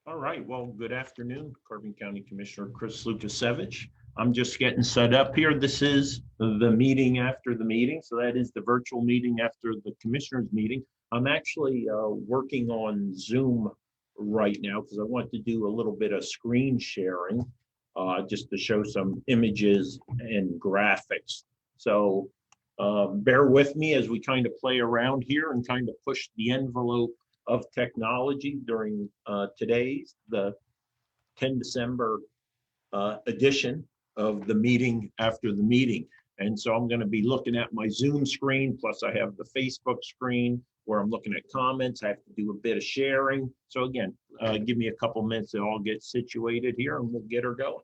All right, well, good afternoon, Carbon County Commissioner Chris Lukasiewicz. I'm just getting set up here. This is the meeting after the meeting. So that is the virtual meeting after the commissioners meeting. I'm actually working on Zoom right now because I want to do a little bit of screen sharing just to show some images and graphics. So bear with me as we kind of play around here and kind of push the envelope of technology during today's, the 10 December edition of the meeting after the meeting. And so I'm going to be looking at my Zoom screen, plus I have the Facebook screen where I'm looking at comments. I have to do a bit of sharing. So again, give me a couple minutes to all get situated here and we'll get her going.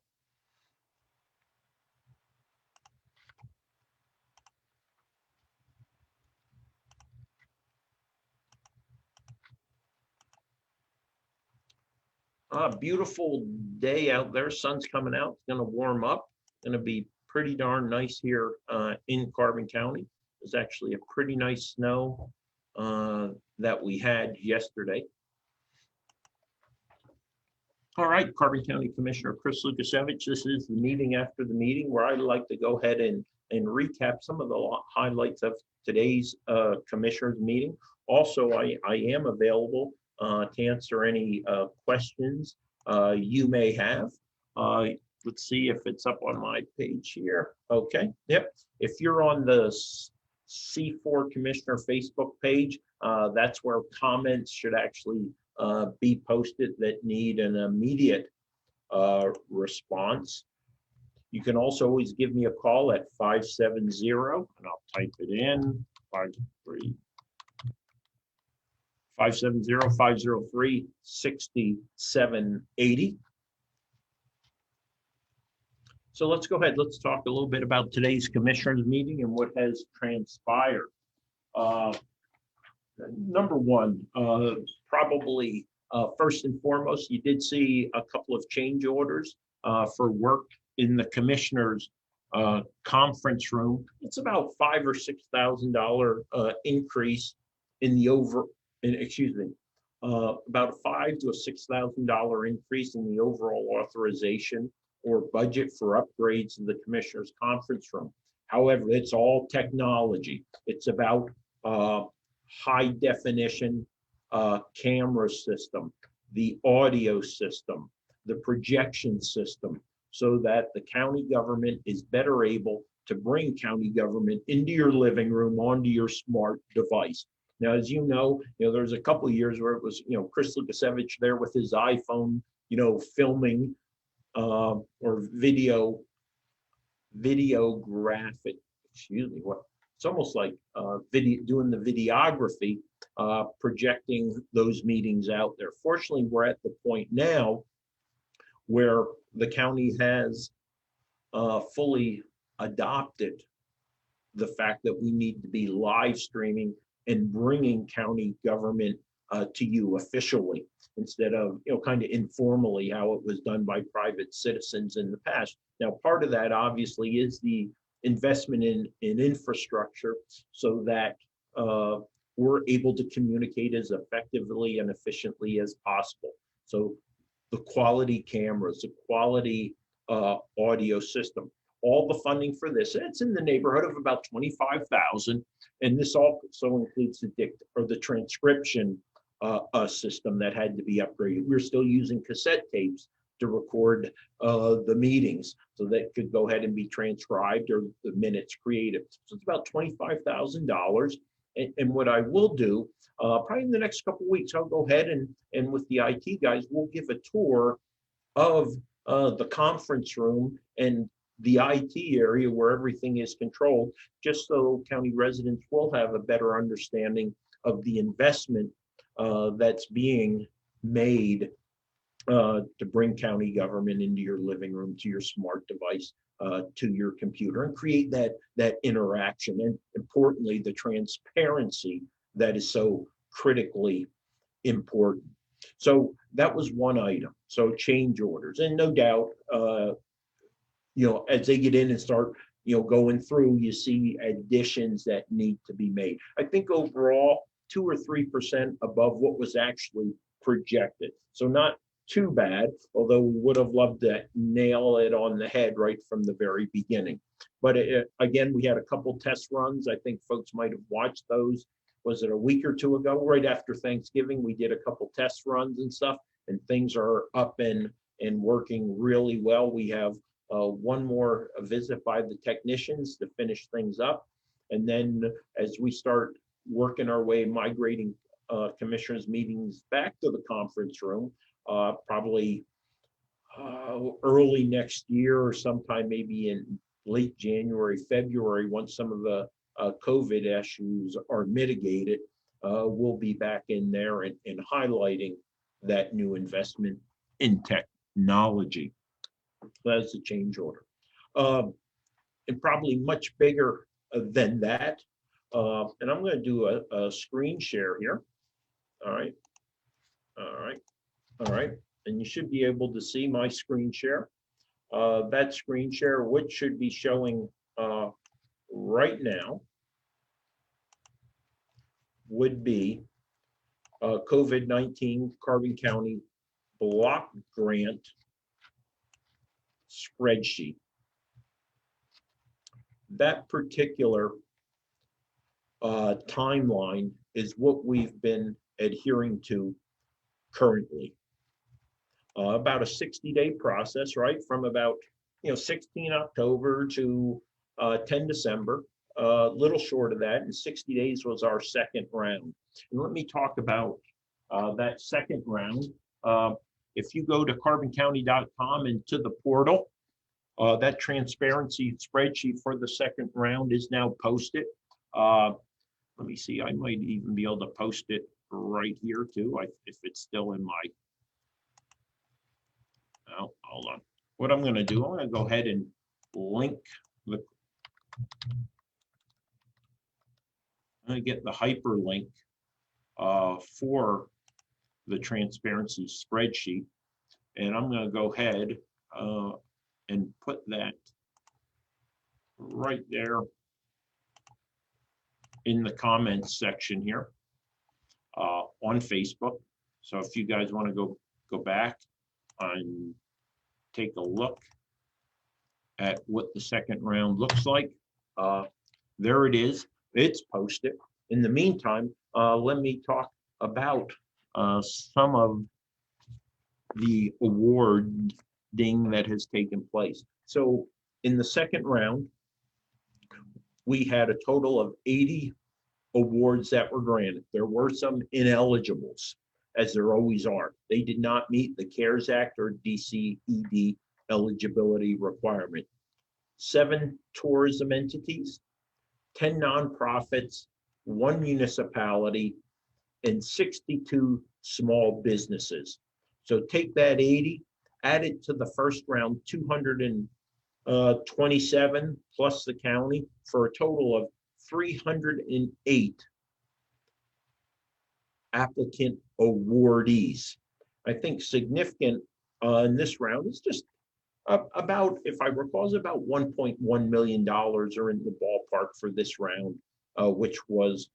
Beautiful day out there. Sun's coming out. It's going to warm up. Going to be pretty darn nice here in Carbon County. There's actually a pretty nice snow that we had yesterday. All right, Carbon County Commissioner Chris Lukasiewicz. This is the meeting after the meeting where I'd like to go ahead and recap some of the highlights of today's commissioners meeting. Also, I am available to answer any questions you may have. Let's see if it's up on my page here. Okay, yep. If you're on the C4 Commissioner Facebook page, that's where comments should actually be posted that need an immediate response. You can also always give me a call at 570, and I'll type it in, 570-503-6780. So let's go ahead. Let's talk a little bit about today's commissioners meeting and what has transpired. Number one, probably first and foremost, you did see a couple of change orders for work in the commissioners conference room. It's about $5,000 or $6,000 increase in the about a $5,000 to $6,000 increase in the overall authorization or budget for upgrades in the commissioners conference room. However, it's all technology. It's about high definition camera system, the audio system, the projection system, so that the county government is better able to bring county government into your living room onto your smart device. Now, as you know, there's a couple of years where it was, Chris Lukasiewicz there with his iPhone, filming or videographic, it's almost like doing the videography, projecting those meetings out there. Fortunately, we're at the point now where the county has fully adopted the fact that we need to be live streaming and bringing county government to you officially, instead of kind of informally how it was done by private citizens in the past. Now, part of that obviously is the investment in infrastructure so that we're able to communicate as effectively and efficiently as possible. So the quality cameras, the quality audio system, all the funding for this, it's in the neighborhood of about $25,000, and this also includes the transcription system that had to be upgraded. We're still using cassette tapes to record the meetings so that could go ahead and be transcribed or the minutes created. So it's about $25,000. And what I will do, probably in the next couple of weeks, I'll go ahead and with the IT guys, we'll give a tour of the conference room and the IT area where everything is controlled, just so county residents will have a better understanding of the investment that's being made to bring county government into your living room, to your smart device, to your computer, and create that interaction, and importantly, the transparency that is so critically important. So that was one item. So change orders, and no doubt, as they get in and start going through, you see additions that need to be made. I think overall, 2 or 3% above what was actually projected. So not too bad, although we would have loved to nail it on the head right from the very beginning. But again, we had a couple test runs. I think folks might have watched those. Was it a week or two ago? Right after Thanksgiving, we did a couple test runs and stuff, and things are up and working really well. We have one more visit by the technicians to finish things up. And then as we start working our way, migrating commissioners' meetings back to the conference room, probably early next year or sometime maybe in late January, February, once some of the COVID issues are mitigated, we'll be back in there and highlighting that new investment in technology. That's a change order. And probably much bigger than that. And I'm going to do a screen share here. All right. All right. All right. And you should be able to see my screen share. That screen share, which should be showing right now, would be COVID-19 Carbon County block grant spreadsheet. That particular timeline is what we've been adhering to currently. About a 60-day process, right? From about 16 October to 10 December, a little short of that, and 60 days was our second round. And let me talk about that second round. If you go to carboncounty.com and to the portal, that transparency spreadsheet for the second round is now posted. Let me see, I might even be able to post it right here too, if it's still in my, oh, hold on. What I'm gonna do, I'm gonna go ahead and link the, I'm gonna get the hyperlink for the transparency spreadsheet. And I'm gonna go ahead and put that right there in the comments section here on Facebook. So if you guys want to go back and take a look at what the second round looks like, there it is. It's posted. In the meantime, let me talk about some of the awarding that has taken place. So in the second round, we had a total of 80 awards that were granted. There were some ineligibles, as there always are. They did not meet the CARES Act or DCED eligibility requirement. 7 tourism entities, 10 nonprofits, 1 municipality, and 62 small businesses. So take that 80, add it to the first round, 227 plus the county, for a total of 308 applicant awardees. I think significant in this round is just about, if I recall, is about $1.1 million are in the ballpark for this round, which was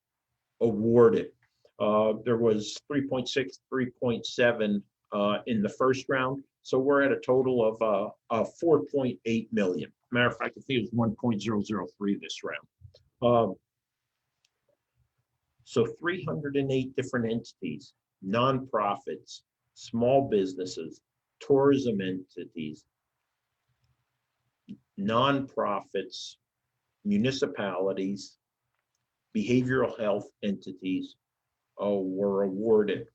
awarded. There was 3.6, 3.7 in the first round. So we're at a total of 4.8 million. Matter of fact, I think it was 1.003 this round. So 308 different entities, nonprofits, small businesses, tourism entities, nonprofits, municipalities, behavioral health entities were awarded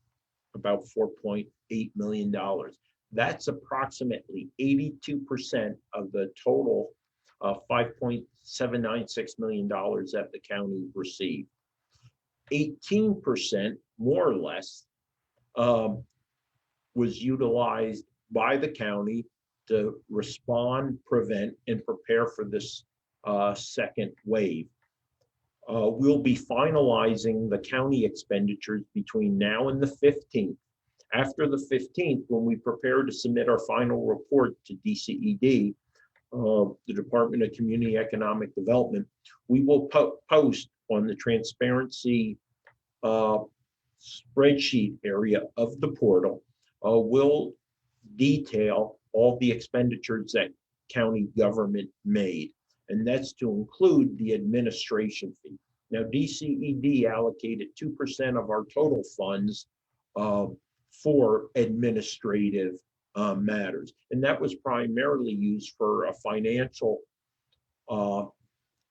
about $4.8 million. That's approximately 82% of the total $5.796 million that the county received. 18%, more or less, was utilized by the county to respond, prevent, and prepare for this second wave. We'll be finalizing the county expenditures between now and the 15th. After the 15th, when we prepare to submit our final report to DCED, the Department of Community Economic Development, we will post on the transparency uh, spreadsheet area of the portal, will detail all the expenditures that county government made. And that's to include the administration fee. Now, DCED allocated 2% of our total funds uh, for administrative matters. And that was primarily used for a financial uh,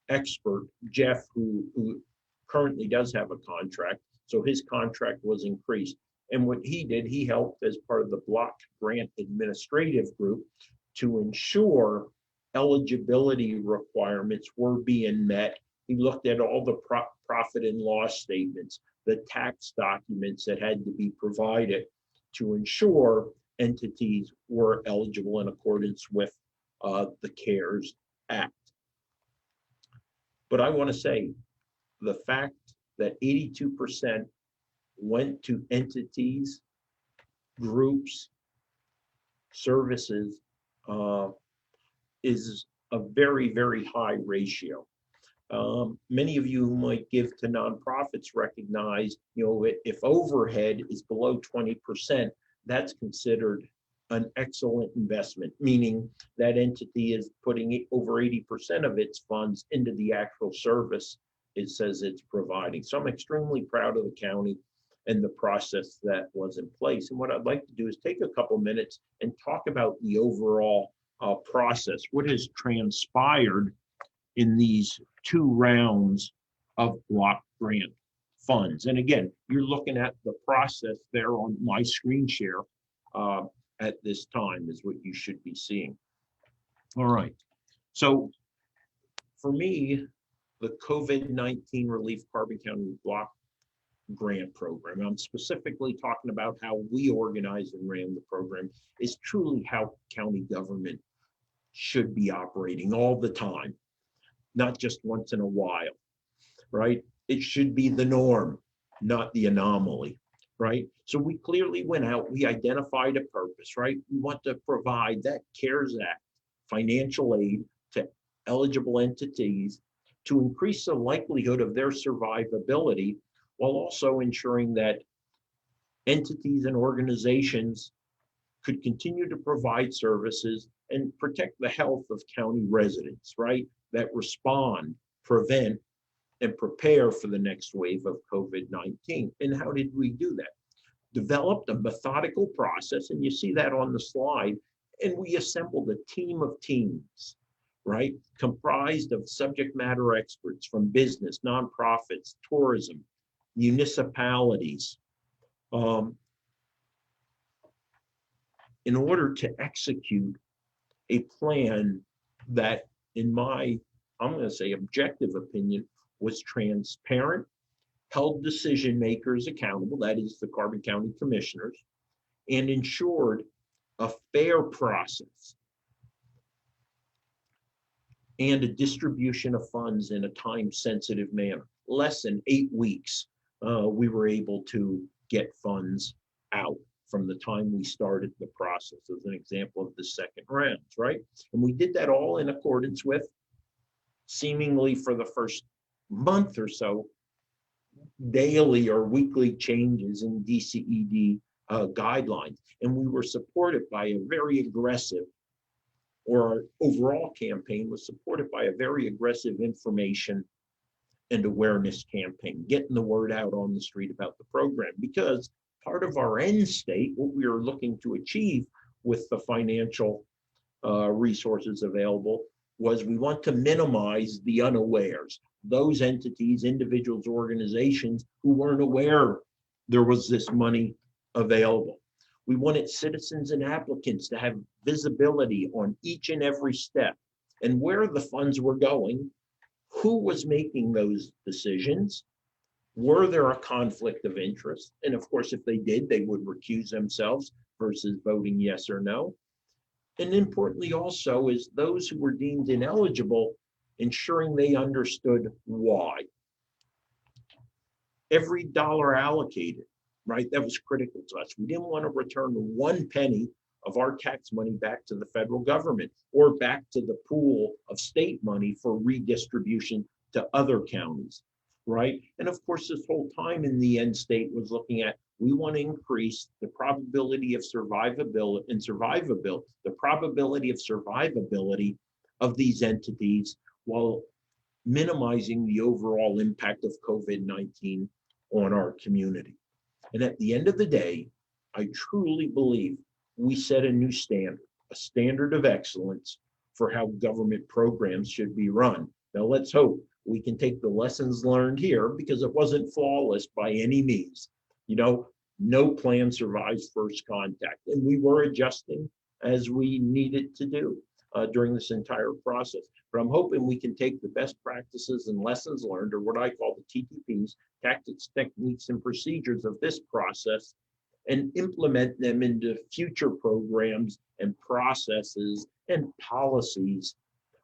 expert, Jeff, who currently does have a contract. So his contract was increased. And what he did, he helped as part of the block grant administrative group to ensure eligibility requirements were being met. He looked at all the profit and loss statements, the tax documents that had to be provided to ensure entities were eligible in accordance with the CARES Act. But I want to say the fact that 82% went to entities, groups, services is a very, very high ratio. Many of you who might give to nonprofits recognize, if overhead is below 20%, that's considered an excellent investment, meaning that entity is putting over 80% of its funds into the actual service it says it's providing. So I'm extremely proud of the county and the process that was in place. And what I'd like to do is take a couple minutes and talk about the overall process, what has transpired in these 2 rounds of block grant funds. And again, you're looking at the process there on my screen share at this time is what you should be seeing. All right. So for me, the COVID-19 Relief Carbon County Block Grant Program, I'm specifically talking about how we organized and ran the program, is truly how county government should be operating all the time, not just once in a while, right? It should be the norm, not the anomaly, right? So we clearly went out, we identified a purpose, right? We want to provide that CARES Act financial aid to eligible entities to increase the likelihood of their survivability, while also ensuring that entities and organizations could continue to provide services and protect the health of county residents, right? That respond, prevent, and prepare for the next wave of COVID-19. And how did we do that? Developed a methodical process, and you see that on the slide, and we assembled a team of teams, right? Comprised of subject matter experts from business, nonprofits, tourism, municipalities, in order to execute a plan that, in my, I'm going to say, objective opinion, was transparent, held decision makers accountable, that is the Carbon County Commissioners, and ensured a fair process and a distribution of funds in a time-sensitive manner. Less than 8 weeks, we were able to get funds out from the time we started the process, as an example of the second rounds, right? And we did that all in accordance with, seemingly for the first month or so, daily or weekly changes in DCED guidelines. And we were supported by a very aggressive, or our overall campaign was supported by a very aggressive information and awareness campaign, getting the word out on the street about the program. Because part of our end state, what we are looking to achieve with the financial resources available, was we want to minimize the unawares, those entities, individuals, organizations who weren't aware there was this money available. We wanted citizens and applicants to have visibility on each and every step and where the funds were going, who was making those decisions, were there a conflict of interest? And of course, if they did, they would recuse themselves versus voting yes or no. And importantly also is those who were deemed ineligible, ensuring they understood why. Every dollar allocated, right, that was critical to us. We didn't want to return 1 penny of our tax money back to the federal government or back to the pool of state money for redistribution to other counties, right? And of course, this whole time in the end state was looking at, we want to increase the probability of survivability the probability of survivability of these entities while minimizing the overall impact of COVID-19 on our community. And at the end of the day, I truly believe we set a new standard, a standard of excellence for how government programs should be run. Now, let's hope we can take the lessons learned here, because it wasn't flawless by any means. You know, no plan survives first contact, and we were adjusting as we needed to do during this entire process. But I'm hoping we can take the best practices and lessons learned, or what I call the TTPs, tactics, techniques, and procedures of this process, and implement them into future programs and processes and policies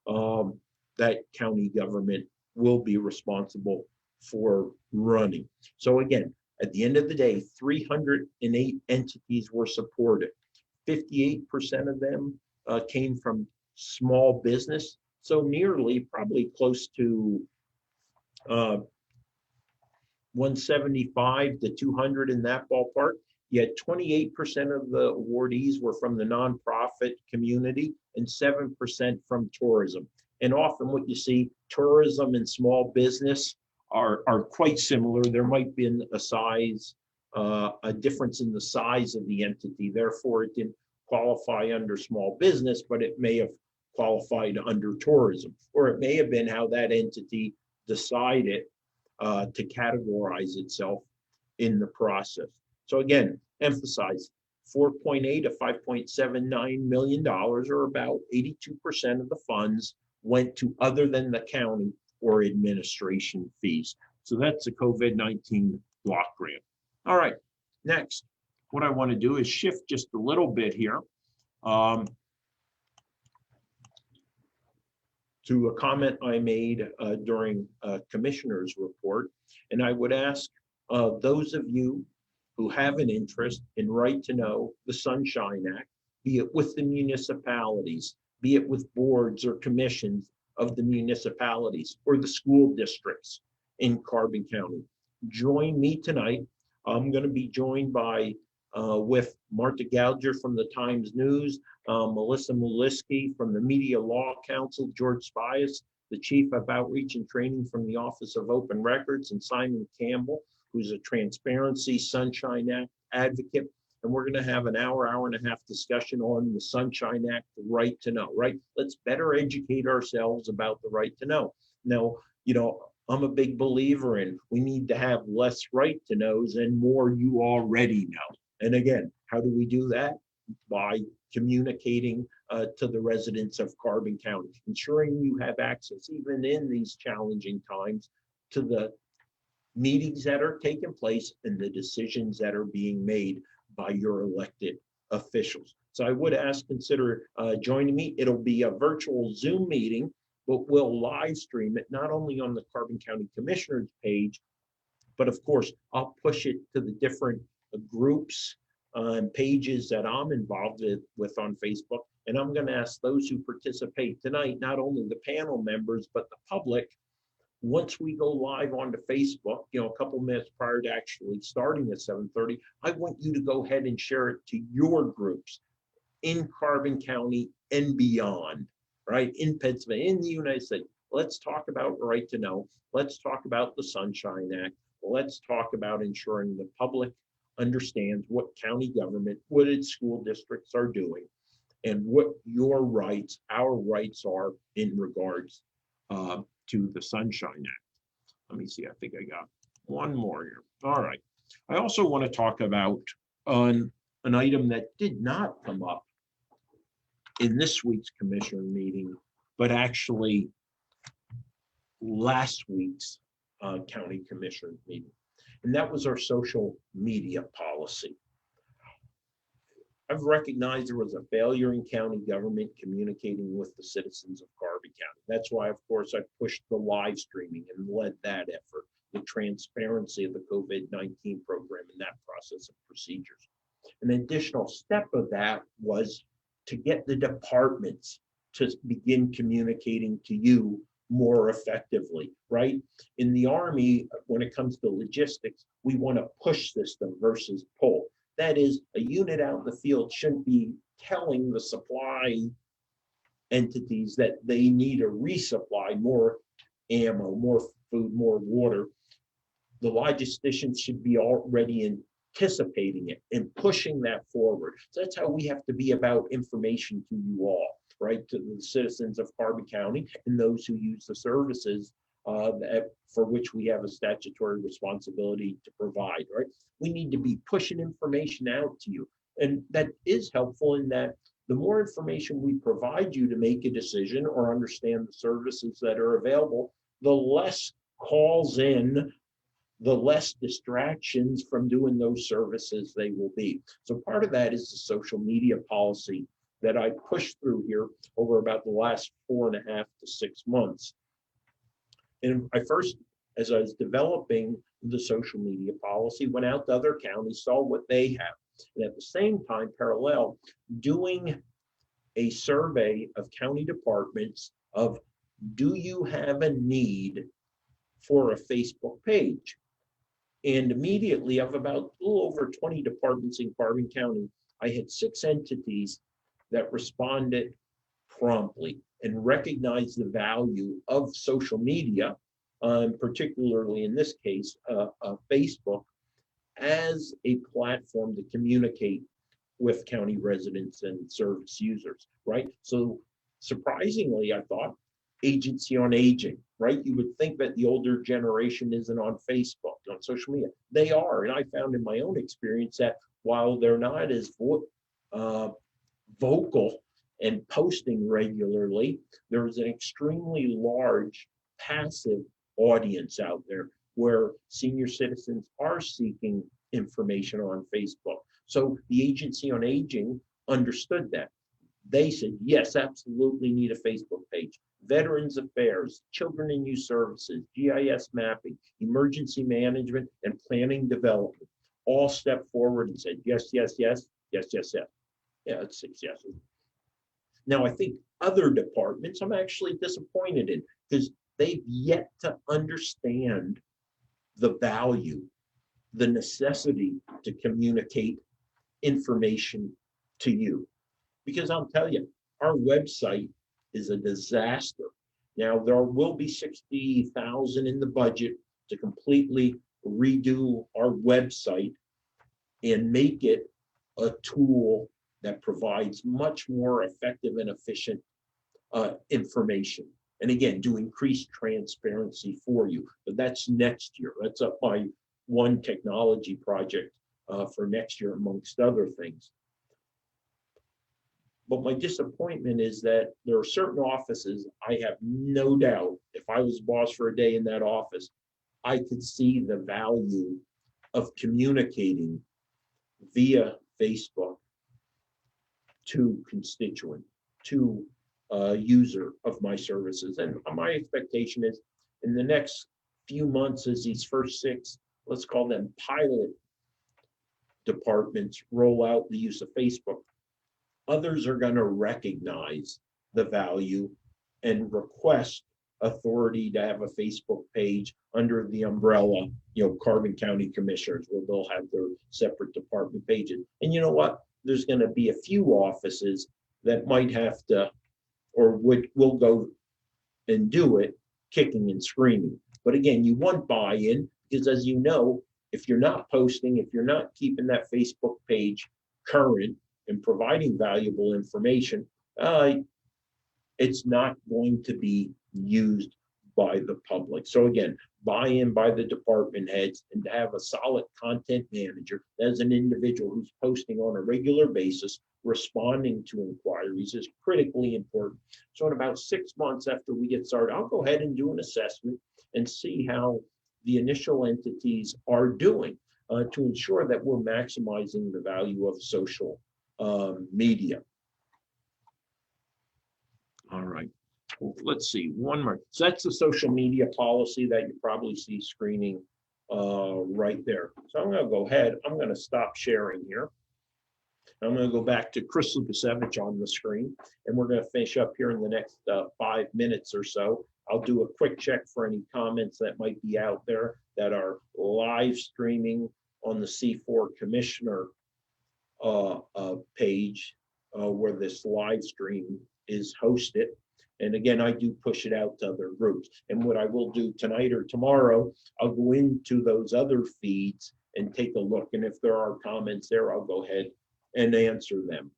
that county government will be responsible for running. So again, at the end of the day, 308 entities were supported. 58% of them came from small business. So nearly, probably close to 175 to 200 in that ballpark. Yet 28% of the awardees were from the nonprofit community and 7% from tourism. And often what you see, tourism and small business are quite similar. There might be a difference in the size of the entity. Therefore, it didn't qualify under small business, but it may have qualified under tourism, or it may have been how that entity decided to categorize itself in the process. So again, emphasize 4.8 to 5.79 million dollars, or about 82% of the funds, went to other than the county or administration fees. So that's a COVID-19 block grant. All right, next, what I want to do is shift just a little bit here to a comment I made during a commissioner's report. And I would ask those of you who have an interest in Right to Know, the Sunshine Act, be it with the municipalities, be it with boards or commissions of the municipalities or the school districts in Carbon County. Join me tonight. I'm going to be joined by with Martha Gouger from the Times News, Melissa Muliski from the Media Law Council, George Spias, the Chief of Outreach and Training from the Office of Open Records, and Simon Campbell, who's a Transparency Sunshine Act advocate. And we're going to have an hour and a half discussion on the Sunshine Act, the right to know, right? Let's better educate ourselves about the right to know. Now, you know, I'm a big believer in we need to have less right to knows and more you already know. And again, how do we do that? By communicating to the residents of Carbon County, ensuring you have access, even in these challenging times, to the meetings that are taking place and the decisions that are being made by your elected officials. So I would ask, consider joining me. It'll be a virtual Zoom meeting, but we'll live stream it not only on the Carbon County Commissioners page, but of course, I'll push it to the different groups and pages that I'm involved with on Facebook. And I'm going to ask those who participate tonight, not only the panel members, but the public, once we go live onto Facebook, you know, a couple minutes prior to actually starting at 7:30, I want you to go ahead and share it to your groups in Carbon County and beyond, right? In Pennsylvania, in the United States. Let's talk about right to know. Let's talk about the Sunshine Act. Let's talk about ensuring the public understands what county government, what its school districts are doing, and what your rights, our rights are in regards to the Sunshine Act. Let me see, I think I got one more here. All right. I also want to talk about an item that did not come up in this week's commissioner meeting, but actually last week's county commissioner meeting. And that was our social media policy. I've recognized there was a failure in county government communicating with the citizens of Carbon County. That's why, of course, I pushed the live streaming and led that effort, the transparency of the COVID-19 program and that process of procedures. An additional step of that was to get the departments to begin communicating to you more effectively, right? In the Army, when it comes to logistics, we want a push system versus pull. That is, a unit out in the field shouldn't be telling the supply entities that they need to resupply more ammo, more food, more water. The logisticians should be already anticipating it and pushing that forward. So that's how we have to be about information to you all, right? To the citizens of Carbon County and those who use the services for which we have a statutory responsibility to provide, right? We need to be pushing information out to you. And that is helpful in that the more information we provide you to make a decision or understand the services that are available, the less calls in, the less distractions from doing those services they will be. So part of that is the social media policy that I pushed through here over about the last 4.5 to 6 months. And I first, as I was developing the social media policy, went out to other counties, saw what they have. And at the same time, parallel, doing a survey of county departments of, do you have a need for a Facebook page? And immediately, of about a little over 20 departments in Carbon County, I had 6 entities that responded promptly and recognized the value of social media, particularly in this case, Facebook, as a platform to communicate with county residents and service users, right? So surprisingly, I thought, Agency on Aging, right? You would think that the older generation isn't on Facebook, on social media. They are, and I found in my own experience that while they're not as vocal and posting regularly, there is an extremely large passive audience out there where senior citizens are seeking information on Facebook. So the Agency on Aging understood that. They said, yes, absolutely need a Facebook page. Veterans Affairs, Children and Youth Services, GIS mapping, emergency management, and planning development all stepped forward and said, yes, yes, yes, yes, yes, yes. Yeah, it's 6 yeses. Now, I think other departments I'm actually disappointed in because they've yet to understand the value, the necessity to communicate information to you. Because I'll tell you, our website is a disaster. Now, there will be $60,000 in the budget to completely redo our website and make it a tool that provides much more effective and efficient information. And again, to increase transparency for you. But that's next year. That's up by one technology project for next year, amongst other things. But my disappointment is that there are certain offices, I have no doubt, if I was boss for a day in that office, I could see the value of communicating via Facebook to constituent, to user of my services. And my expectation is in the next few months, as these first 6, let's call them pilot departments, roll out the use of Facebook, others are going to recognize the value and request authority to have a Facebook page under the umbrella, Carbon County Commissioners, where they'll have their separate department pages. And you know what? There's going to be a few offices that might have to, or will go and do it kicking and screaming. But again, you want buy-in because, as you know, if you're not posting, if you're not keeping that Facebook page current and providing valuable information, it's not going to be used by the public. So again, buy-in by the department heads, and to have a solid content manager as an individual who's posting on a regular basis, responding to inquiries is critically important. So in about 6 months after we get started, I'll go ahead and do an assessment and see how the initial entities are doing to ensure that we're maximizing the value of social media. All right, let's see, one more. So that's the social media policy that you probably see screening right there. So I'm going to go ahead, I'm going to stop sharing here. I'm going to go back to Chris Lukasevich on the screen, and we're going to finish up here in the next 5 minutes or so. I'll do a quick check for any comments that might be out there that are live streaming on the C4 Commissioner page where this live stream is hosted. And again, I do push it out to other groups. And what I will do tonight or tomorrow, I'll go into those other feeds and take a look. And if there are comments there, I'll go ahead and answer them.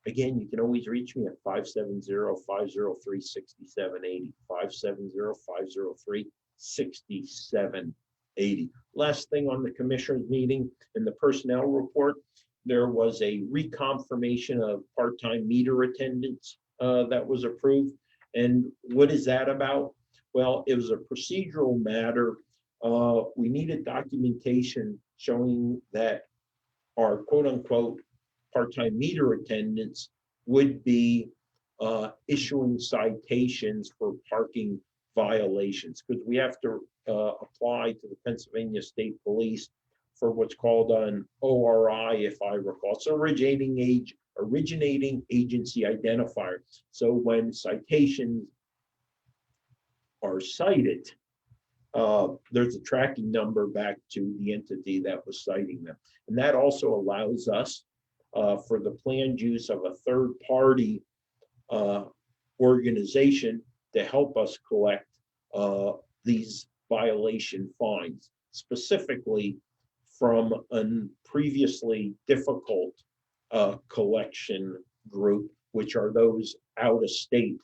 Again, you can always reach me at 570-503-6780, 570-503-6780. Last thing on the commissioners meeting, in the personnel report, there was a reconfirmation of part-time meter attendance that was approved. And what is that about? Well, it was a procedural matter. We needed documentation showing that our quote-unquote part-time meter attendants would be issuing citations for parking violations, because we have to apply to the Pennsylvania State Police for what's called an ORI, if I recall. It's originating agency identifier. So when citations are cited, there's a tracking number back to the entity that was citing them. And that also allows us for the planned use of a third party organization to help us collect these violation fines, specifically from a previously difficult collection group, which are those out of state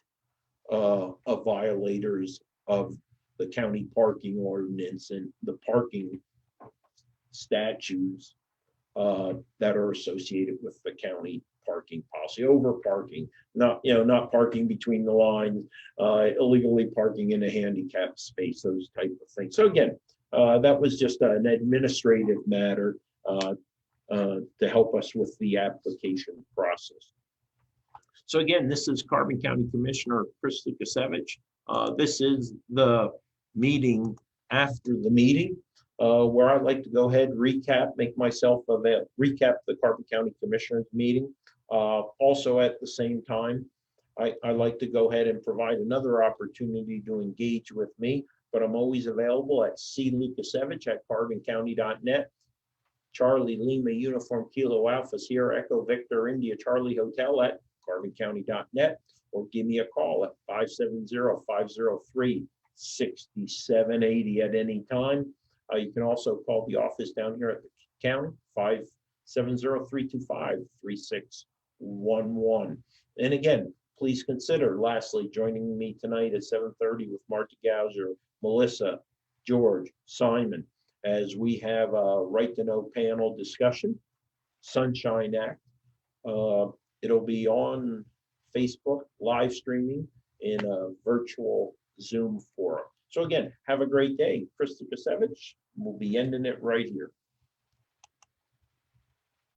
of violators of the county parking ordinance and the parking statutes that are associated with the county parking policy. Over parking, not parking between the lines, illegally parking in a handicapped space, those type of things. So again, that was just an administrative matter to help us with the application process. So again, this is Carbon County Commissioner Chris Lukasevich. This is the meeting after the meeting, where I'd like to go ahead, make myself available, recap the Carbon County Commissioners meeting. Also at the same time, I like to go ahead and provide another opportunity to engage with me, but I'm always available at clukasevich@carboncounty.net. Charlie Lima Uniform Kilo Alpha Sierra Echo Victor India Charlie Hotel at carboncounty.net, or give me a call at 570-503-6780 at any time. You can also call the office down here at the county, 570-325-3611. And again, please consider, lastly, joining me tonight at 7:30 with Marty Gauser, Melissa, George, Simon, as we have a Right to Know panel discussion, Sunshine Act. It'll be on Facebook, live streaming in a virtual Zoom forum. So again, have a great day. Chris Lukasevich will be ending it right here.